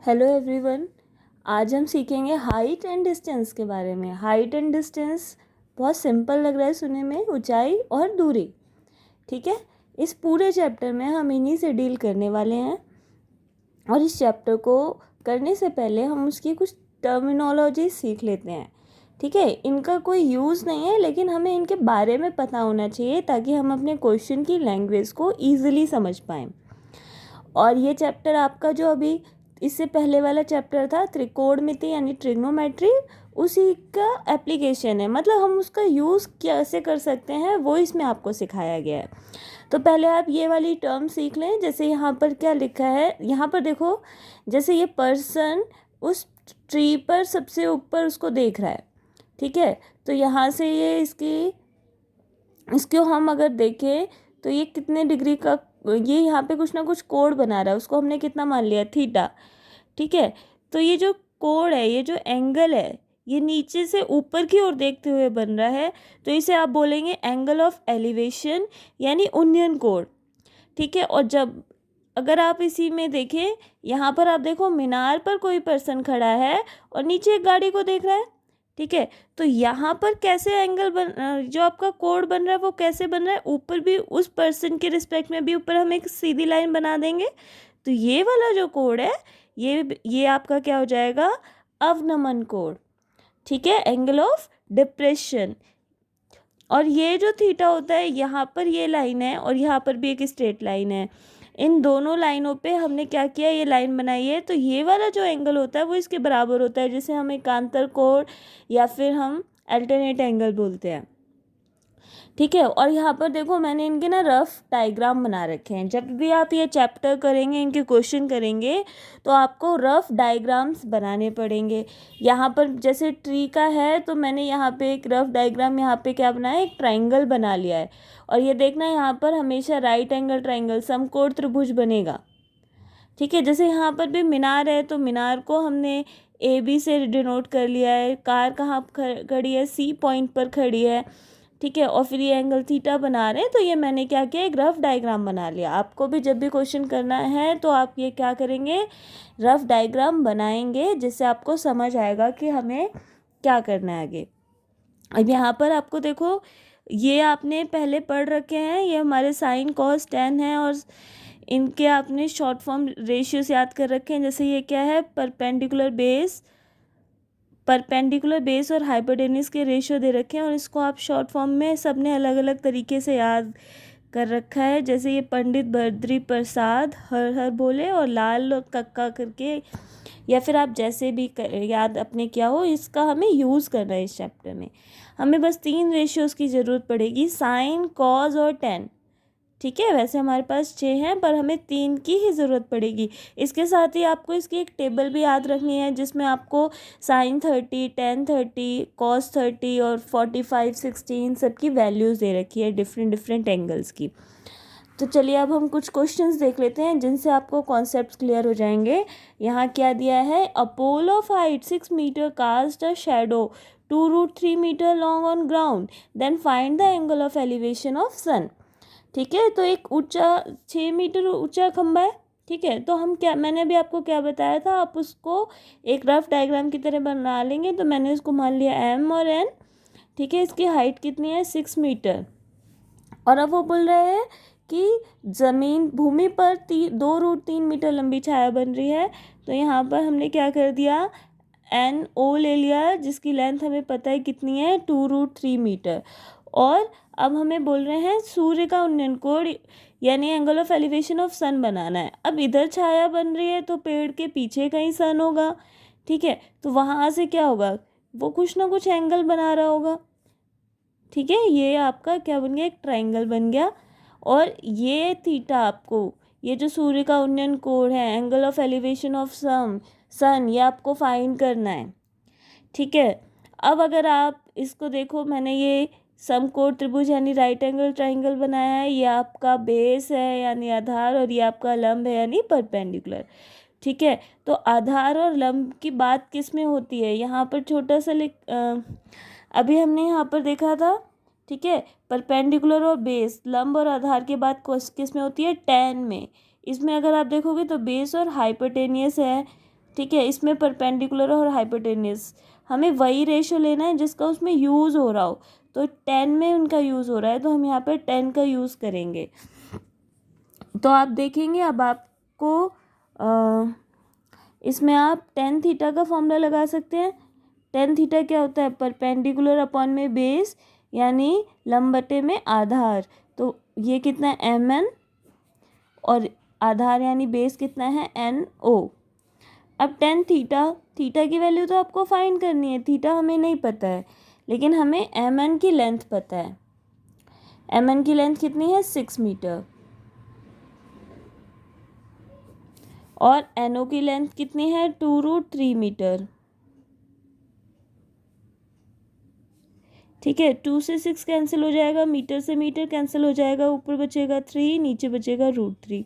Hello everyone. आज हम सीखेंगे हाइट एंड डिस्टेंस के बारे में। हाइट एंड डिस्टेंस बहुत सिंपल लग रहा है सुनने में, ऊंचाई और दूरी। ठीक है, इस पूरे चैप्टर में हम इन्हीं से डील करने वाले हैं। और इस चैप्टर को करने से पहले हम उसकी कुछ टर्मिनोलॉजी सीख लेते हैं। ठीक है, इनका कोई यूज़ नहीं है, लेकिन हमें इनके बारे में पता होना चाहिए ताकि हम अपने क्वेश्चन की लैंग्वेज को ईजिली समझ पाएँ। और ये चैप्टर आपका जो अभी इससे पहले वाला चैप्टर था त्रिकोणमिति यानी ट्रिग्नोमेट्री, उसी का एप्लीकेशन है। मतलब हम उसका यूज़ कैसे कर सकते हैं वो इसमें आपको सिखाया गया है। तो पहले आप ये वाली टर्म सीख लें। जैसे यहाँ पर क्या लिखा है, यहाँ पर देखो, जैसे ये पर्सन उस ट्री पर सबसे ऊपर उसको देख रहा है। ठीक है, तो यहाँ से ये इसको हम अगर देखें तो ये कितने डिग्री का, ये यहाँ पे कुछ ना कुछ कोण बना रहा है, उसको हमने कितना मान लिया, थीटा। ठीक है, तो ये जो कोण है, ये जो एंगल है, ये नीचे से ऊपर की ओर देखते हुए बन रहा है, तो इसे आप बोलेंगे एंगल ऑफ एलिवेशन यानी उन्नयन कोण। ठीक है, और जब अगर आप इसी में देखें, यहाँ पर आप देखो मीनार पर कोई पर्सन खड़ा है और नीचे एक गाड़ी को देख रहा है। ठीक है, तो यहाँ पर कैसे एंगल जो आपका कोण बन रहा है वो कैसे बन रहा है, ऊपर भी उस पर्सन के रिस्पेक्ट में भी ऊपर हम एक सीधी लाइन बना देंगे। तो ये वाला जो कोण है, ये आपका क्या हो जाएगा, अवनमन कोण। ठीक है, एंगल ऑफ डिप्रेशन। और ये जो थीटा होता है, यहाँ पर ये लाइन है और यहाँ पर भी एक स्ट्रेट लाइन है। इन दोनों लाइनों पे हमने क्या किया, ये लाइन बनाई है, तो ये वाला जो एंगल होता है वो इसके बराबर होता है, जिसे हम एकांतर कोण या फिर हम अल्टरनेट एंगल बोलते हैं। ठीक है, और यहाँ पर देखो मैंने इनके ना रफ डायग्राम बना रखे हैं। जब भी आप ये चैप्टर करेंगे, इनके क्वेश्चन करेंगे, तो आपको रफ डायग्राम्स बनाने पड़ेंगे। यहाँ पर जैसे ट्री का है, तो मैंने यहाँ पे एक रफ डायग्राम, यहाँ पे क्या बनाया, एक ट्राइंगल बना लिया है। और ये देखना, यहाँ पर हमेशा राइट एंगल ट्राइंगल समकोण त्रिभुज बनेगा। ठीक है, जैसे यहाँ पर भी मीनार है, तो मीनार को हमने ए बी से डिनोट कर लिया है। कार कहाँ खड़ी है, सी पॉइंट पर खड़ी है। ठीक है, और फिर ये एंगल थीटा बना रहे हैं, तो ये मैंने क्या किया, एक रफ डायग्राम बना लिया। आपको भी जब भी क्वेश्चन करना है तो आप ये क्या करेंगे, रफ डायग्राम बनाएंगे, जिससे आपको समझ आएगा कि हमें क्या करना है आगे। अब यहाँ पर आपको देखो, ये आपने पहले पढ़ रखे हैं, ये हमारे साइन कॉस टेन है, और इनके आपने शॉर्ट फॉर्म रेशियोज याद कर रखे हैं। जैसे ये क्या है, परपेंडिकुलर बेस और हाइपोटेन्यूज के रेशियो दे रखे हैं, और इसको आप शॉर्ट फॉर्म में सबने अलग अलग तरीके से याद कर रखा है। जैसे ये पंडित बद्री प्रसाद हर हर बोले और लाल और कक्का करके, या फिर आप जैसे भी याद अपने किया हो, इसका हमें यूज़ करना है। इस चैप्टर में हमें बस 3 रेशियोज़ की ज़रूरत पड़ेगी, साइन कॉज और टेन। ठीक है, वैसे हमारे पास 6 हैं, पर हमें 3 की ही ज़रूरत पड़ेगी। इसके साथ ही आपको इसकी एक टेबल भी याद रखनी है, जिसमें आपको साइन 30, टेन 30, कॉस 30 और 45, 16 सबकी वैल्यूज़ दे रखी है, डिफरेंट एंगल्स की। तो चलिए अब हम कुछ क्वेश्चंस देख लेते हैं, जिनसे आपको कॉन्सेप्ट्स क्लियर हो जाएंगे। यहाँ क्या दिया है, a pole of height 6 metre cast a shadow 2√3 metre long on ground, then find the angle of elevation of sun. ठीक है, तो एक ऊंचा 6 मीटर ऊंचा खंबा है। ठीक है, तो हम क्या, मैंने भी आपको क्या बताया था, आप उसको एक रफ डायग्राम की तरह बना लेंगे। तो मैंने उसको मान लिया एम और एन। ठीक है, इसकी हाइट कितनी है, 6 मीटर। और अब वो बोल रहे हैं कि ज़मीन भूमि पर 2√3 मीटर लंबी छाया बन रही है। तो यहाँ पर हमने क्या कर दिया, एन ओ ले लिया, जिसकी लेंथ हमें पता है कितनी है, 2√3 मीटर। और अब हमें बोल रहे हैं सूर्य का उन्नयन कोण यानी एंगल ऑफ एलिवेशन ऑफ सन बनाना है। अब इधर छाया बन रही है, तो पेड़ के पीछे कहीं सन होगा। ठीक है, तो वहाँ से क्या होगा, वो कुछ ना कुछ एंगल बना रहा होगा। ठीक है, ये आपका क्या बन गया, एक ट्राइंगल बन गया। और ये थीटा आपको, ये जो सूर्य का उन्नयन कोण है, एंगल ऑफ एलिवेशन ऑफ सन, ये आपको फाइंड करना है। ठीक है, अब अगर आप इसको देखो, मैंने ये समकोण त्रिभुज यानी राइट एंगल ट्राइंगल बनाया है। ये आपका बेस है यानी आधार, और ये आपका लंब है यानी परपेंडिकुलर। ठीक है, तो आधार और लंब की बात किस में होती है, यहाँ पर छोटा सा अभी हमने यहाँ पर देखा था। ठीक है, परपेंडिकुलर और बेस, लंब और आधार की बात किस में होती है, टेन में। इसमें अगर आप देखोगे तो बेस और हाइपोटेनियस है। ठीक है, इसमें परपेंडिकुलर और हाइपोटेन्यूस, हमें वही रेशो लेना है जिसका उसमें यूज़ हो रहा हो। तो 10 में उनका यूज़ हो रहा है तो हम यहाँ पे 10 का यूज़ करेंगे। तो आप देखेंगे अब आपको इसमें आप टेन थीटा का फॉर्मूला लगा सकते हैं। टेन थीटा क्या होता है? परपेंडिकुलर अपॉन में बेस, यानी लंब बटे में आधार। तो ये कितना है? mn, और आधार यानी बेस कितना है? no। अब टेन थीटा, थीटा की वैल्यू तो आपको फाइंड करनी है, थीटा हमें नहीं पता है, लेकिन हमें mn की लेंथ पता है। mn की लेंथ कितनी है? 6 मीटर। और NO की लेंथ कितनी है? 2√3 मीटर। ठीक है, 2 से 6 कैंसिल हो जाएगा, मीटर से मीटर कैंसिल हो जाएगा, ऊपर बचेगा 3, नीचे बचेगा √3।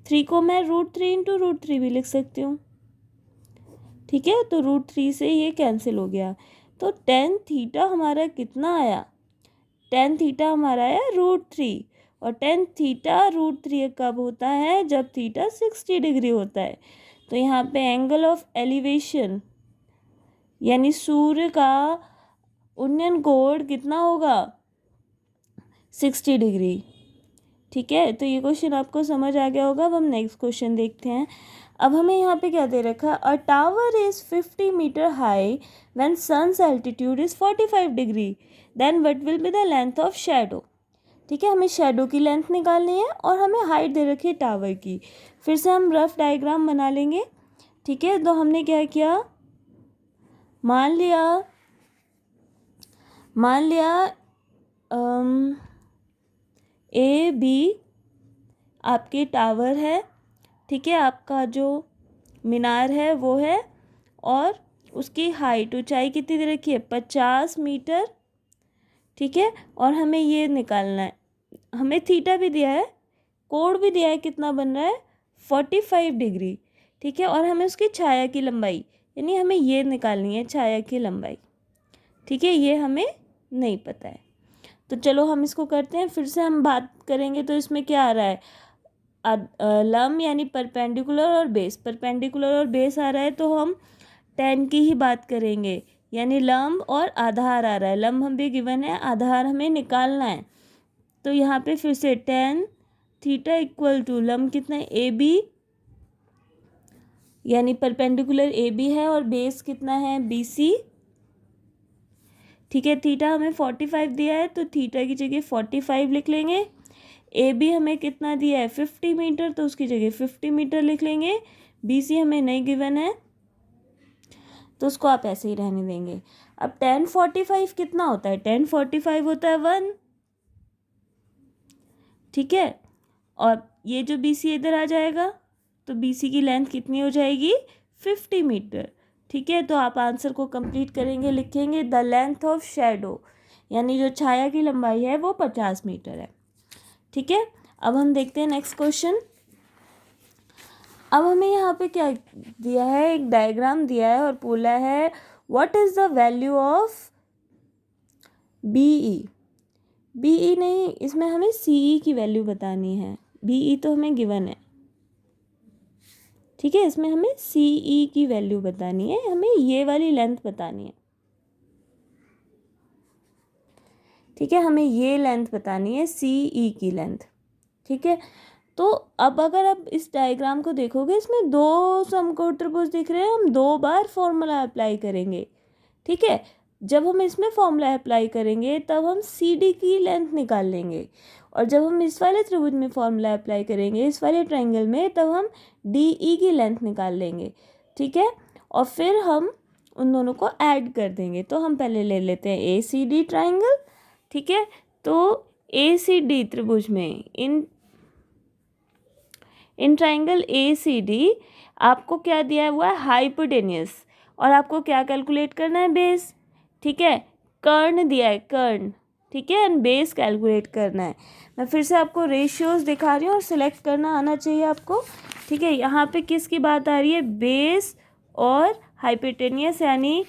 3 को मैं √3 इंटू √3 भी लिख सकती हूँ। ठीक है, तो √3 से ये कैंसिल हो गया। तो टेन थीटा हमारा कितना आया? टेन थीटा हमारा आया √3। और टेन थीटा √3 कब होता है? जब थीटा 60 डिग्री होता है। तो यहाँ पे एंगल ऑफ एलिवेशन यानी सूर्य का उन्नयन कोण कितना होगा? 60 डिग्री। ठीक है, तो ये क्वेश्चन आपको समझ आ गया होगा। अब हम नेक्स्ट क्वेश्चन देखते हैं। अब हमें यहाँ पे क्या दे रखा? A tower is 50 metre high when sun's altitude is 45 degree, then what will be the length of shadow. ठीक है, हमें शैडो की लेंथ निकालनी है और हमें हाइट दे रखी है टावर की। फिर से हम रफ डायग्राम बना लेंगे। ठीक है, तो हमने क्या किया? मान लिया ए बी आपके टावर है। ठीक है, आपका जो मीनार है वो है, और उसकी हाइट, ऊंचाई कितनी दे रखी है? 50 मीटर। ठीक है, और हमें ये निकालना है, हमें थीटा भी दिया है, कोण भी दिया है, कितना बन रहा है? 45 डिग्री। ठीक है, और हमें उसकी छाया की लंबाई, यानी हमें ये निकालनी है छाया की लंबाई। ठीक है, ये हमें नहीं पता है। तो चलो हम इसको करते हैं, फिर से हम बात करेंगे। तो इसमें क्या आ रहा है? लंब यानी परपेंडिकुलर और बेस, परपेंडिकुलर और बेस आ रहा है, तो हम 10 की ही बात करेंगे, यानी लंब और आधार आ रहा है। लंब हम भी गिवन है, आधार हमें निकालना है। तो यहाँ पे फिर से 10 थीटा इक्वल टू लंब कितना है? ए बी, यानी परपेंडिकुलर ए बी है, और बेस कितना है? B C. ठीक है, थीटा हमें 45 दिया है, तो थीटा की जगह 45 लिख लेंगे। ए बी हमें कितना दिया है? 50 मीटर, तो उसकी जगह 50 मीटर लिख लेंगे। बी सी हमें नहीं गिवन है, तो उसको आप ऐसे ही रहने देंगे। अब 1045 कितना होता है? 1045 होता है 1। ठीक है, और ये जो बी सी इधर आ जाएगा, तो बी सी की लेंथ कितनी हो जाएगी? 50 मीटर। ठीक है, तो आप आंसर को कंप्लीट करेंगे, लिखेंगे द लेंथ ऑफ शैडो, यानी जो छाया की लंबाई है वो 50 मीटर है। ठीक है, अब हम देखते हैं नेक्स्ट क्वेश्चन। अब हमें यहाँ पे क्या दिया है? एक डायग्राम दिया है और बोला है what is the value of BE. BE नहीं, इसमें हमें सीई की वैल्यू बतानी है। बीई तो हमें गिवन है। ठीक है, इसमें हमें सीई की वैल्यू बतानी है, हमें ये वाली लेंथ बतानी है। ठीक है, हमें ये लेंथ बतानी है, सीई की लेंथ। ठीक है, तो अब अगर आप इस डायग्राम को देखोगे, इसमें दो समकोण त्रिभुज दिख रहे हैं, हम 2 बार फॉर्मूला अप्लाई करेंगे। ठीक है, जब हम इसमें फॉर्मूला अप्लाई करेंगे तब हम सी डी की लेंथ निकाल लेंगे, और जब हम इस वाले त्रिभुज में फॉर्मूला अप्लाई करेंगे, इस वाले ट्रायंगल में, तब हम डी ई की लेंथ निकाल लेंगे। ठीक है, और फिर हम उन दोनों को ऐड कर देंगे। तो हम पहले ले लेते हैं ए सी डी ट्रायंगल। ठीक है, तो ए सी डी त्रिभुज में in triangle A C D आपको क्या दिया हुआ है? हाइपोटेन्यूस, और आपको क्या कैलकुलेट करना है? बेस। ठीक है, कर्ण दिया है, कर्ण। ठीक है, एंड बेस कैलकुलेट करना है। मैं फिर से आपको रेशियोज दिखा रही हूँ, और सिलेक्ट करना आना चाहिए आपको। ठीक है, यहाँ पे किसकी बात आ रही है? बेस और हाइपोटेन्यूस, यानी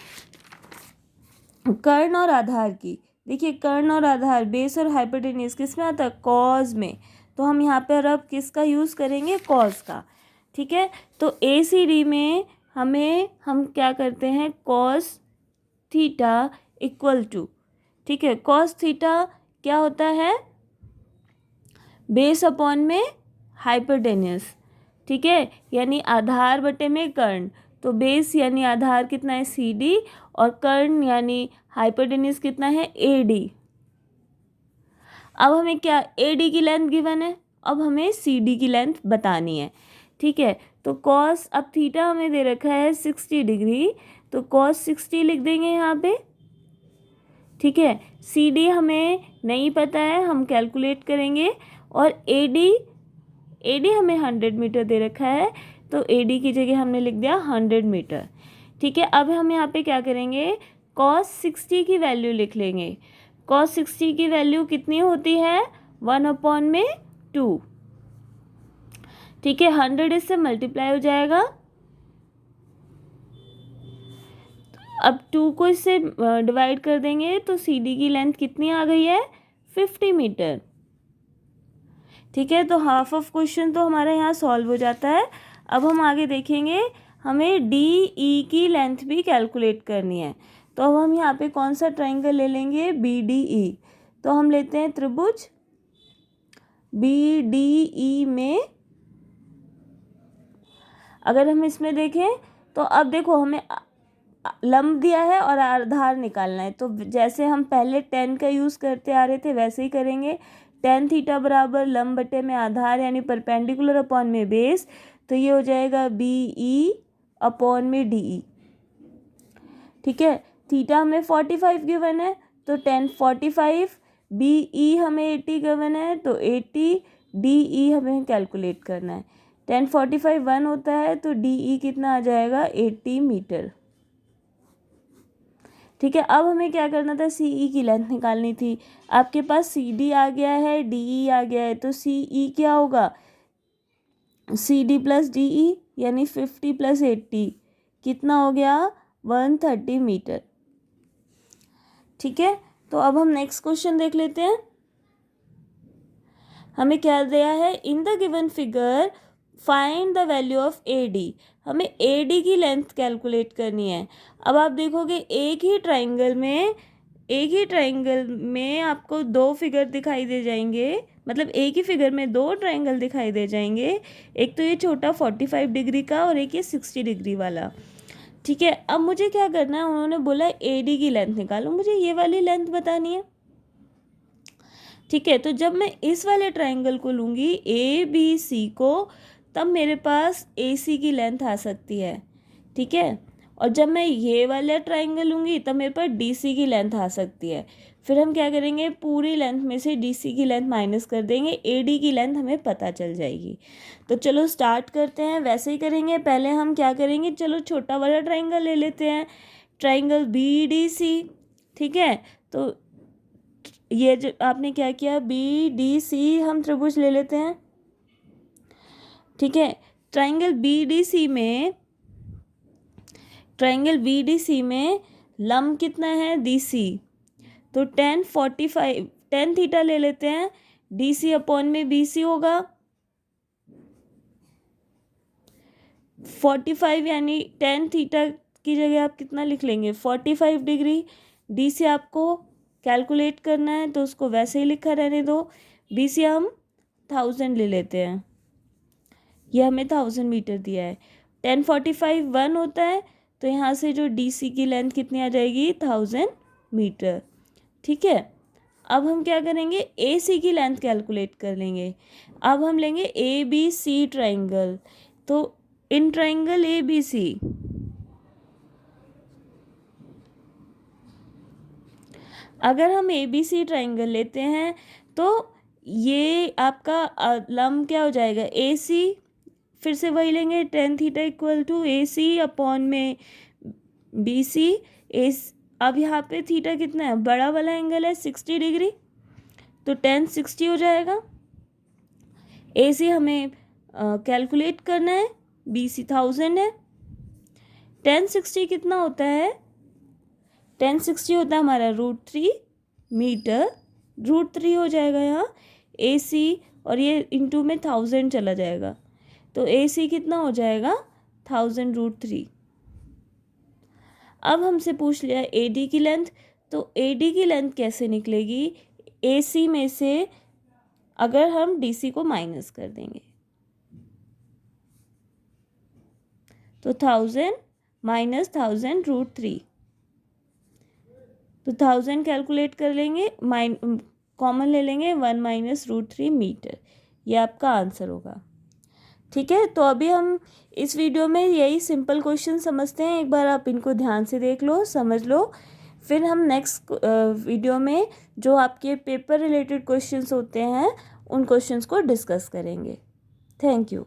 कर्ण और आधार की। देखिए, कर्ण और आधार, बेस और हाइपोटेन्यूस किस में आता है? कॉज में। तो हम यहाँ पर अब किसका यूज़ करेंगे? कॉज का। ठीक है, तो ए सी डी में हम क्या करते हैं, कॉस थीटा इक्वल टू, ठीक है, कॉस थीटा क्या होता है, बेस अपॉन में हाइपोटेन्यूस, ठीक है, यानी आधार बटे में कर्ण। तो बेस यानी आधार कितना है CD और कर्ण यानी हाइपोटेन्यूस कितना है AD। अब हमें क्या AD की लेंथ गिवन है, अब हमें CD की लेंथ बतानी है, ठीक है। तो कॉस, अब थीटा हमें दे रखा है 60 डिग्री, तो कॉस 60 लिख देंगे यहाँ पे, ठीक है। CD हमें नहीं पता है, हम कैलकुलेट करेंगे। और AD हमें 100 मीटर दे रखा है, तो AD की जगह हमने लिख दिया 100 मीटर, ठीक है। अब हम यहाँ पे क्या करेंगे, cos 60 की वैल्यू लिख लेंगे। cos 60 की वैल्यू कितनी होती है, 1/2, ठीक है। 100 इससे मल्टीप्लाई हो जाएगा, अब 2 को इससे डिवाइड कर देंगे तो CD की लेंथ कितनी आ गई है, 50 मीटर, ठीक है। तो हाफ ऑफ क्वेश्चन तो हमारा यहाँ सॉल्व हो जाता है। अब हम आगे देखेंगे, हमें DE की लेंथ भी कैलकुलेट करनी है। तो अब हम यहाँ पे कौन सा ट्राइंगल ले लेंगे, BDE। तो हम लेते हैं त्रिभुज BDE में, अगर हम इसमें देखें तो अब देखो हमें लंब दिया है और आधार निकालना है। तो जैसे हम पहले tan का यूज़ करते आ रहे थे वैसे ही करेंगे। tan थीटा बराबर लंब बटे में आधार यानी परपेंडिकुलर अपॉन में बेस, तो ये हो जाएगा BE अपॉन में DE, ठीक है। थीटा हमें 45 गिवन है, तो tan 45, BE हमें 80 गिवन है, तो 80, DE हमें कैलकुलेट करना है। tan 45 1 होता है, तो DE कितना आ जाएगा, 80 मीटर, ठीक है। अब हमें क्या करना था, CE की लेंथ निकालनी थी। आपके पास CD आ गया है, DE आ गया है, तो CE क्या होगा, CD प्लस DE यानी 50 प्लस 80 कितना हो गया, 130 मीटर, ठीक है। तो अब हम नेक्स्ट क्वेश्चन देख लेते हैं। हमें क्या दिया है, in the given figure find the value of AD। हमें AD की लेंथ कैलकुलेट करनी है। अब आप देखोगे एक ही ट्राइंगल में आपको दो फिगर दिखाई दे जाएंगे, मतलब एक ही फिगर में दो ट्राइंगल दिखाई दे जाएंगे। एक तो ये छोटा 45 डिग्री का और एक ये 60 डिग्री वाला, ठीक है। अब मुझे क्या करना है, उन्होंने बोला AD की लेंथ निकालो, मुझे ये वाली लेंथ बतानी है, ठीक है। तो जब मैं इस वाले ट्राइंगल को लूँगी ABC को, तब मेरे पास AC की लेंथ आ सकती है, ठीक है। और जब मैं ये वाला ट्राइंगल लूँगी तब मेरे पास DC की लेंथ आ सकती है। फिर हम क्या करेंगे, पूरी लेंथ में से DC की लेंथ माइनस कर देंगे, AD की लेंथ हमें पता चल जाएगी। तो चलो स्टार्ट करते हैं, वैसे ही करेंगे। पहले हम क्या करेंगे, चलो छोटा वाला ट्राइंगल ले लेते हैं, ट्राइंगल BDC, ठीक है। तो ये जो आपने क्या किया, BDC हम त्रिभुज ले लेते हैं, ठीक है। ट्राइंगल BDC में लंब कितना है, DC, तो tan थीटा ले लेते हैं, DC अपॉन में BC होगा 45, यानी tan थीटा की जगह आप कितना लिख लेंगे, 45 डिग्री। DC आपको कैलकुलेट करना है तो उसको वैसे ही लिखा रहने दो। BC हम 1000 ले लेते हैं, ये हमें 1000 मीटर दिया है। tan 45 1 होता है, तो यहाँ से जो DC की लेंथ कितनी आ जाएगी, 1000 मीटर, ठीक है। अब हम क्या करेंगे, AC की लेंथ कैलकुलेट कर लेंगे। अब हम लेंगे ABC ट्राइंगल, तो इन ट्राइंगल ABC अगर हम ABC ट्राइंगल लेते हैं तो ये आपका लंब क्या हो जाएगा, AC, फिर से वही लेंगे tan theta equal to AC upon में BC। अब यहाँ पे थीटा कितना है, बड़ा वाला एंगल है 60 डिग्री, तो tan 60 हो जाएगा। AC हमें कैलकुलेट करना है, BC 1000 है। tan 60 कितना होता है, tan 60 होता है हमारा √3 मीटर, √3 हो जाएगा यहाँ AC, और ये इंटू में 1000 चला जाएगा, तो AC कितना हो जाएगा, 1000 √3, अब हमसे पूछ लिया AD की लेंथ, तो AD की लेंथ कैसे निकलेगी, AC में से अगर हम DC को माइनस कर देंगे तो 1000 माइनस 1000√3, तो 1000 कैलकुलेट कर लेंगे, कॉमन ले लेंगे, 1 माइनस √3 मीटर, ये आपका आंसर होगा। ठीक है, तो अभी हम इस वीडियो में यही सिंपल क्वेश्चन समझते हैं, एक बार आप इनको ध्यान से देख लो, समझ लो, फिर हम नेक्स्ट वीडियो में जो आपके पेपर रिलेटेड क्वेश्चंस होते हैं उन क्वेश्चंस को डिस्कस करेंगे। Thank you.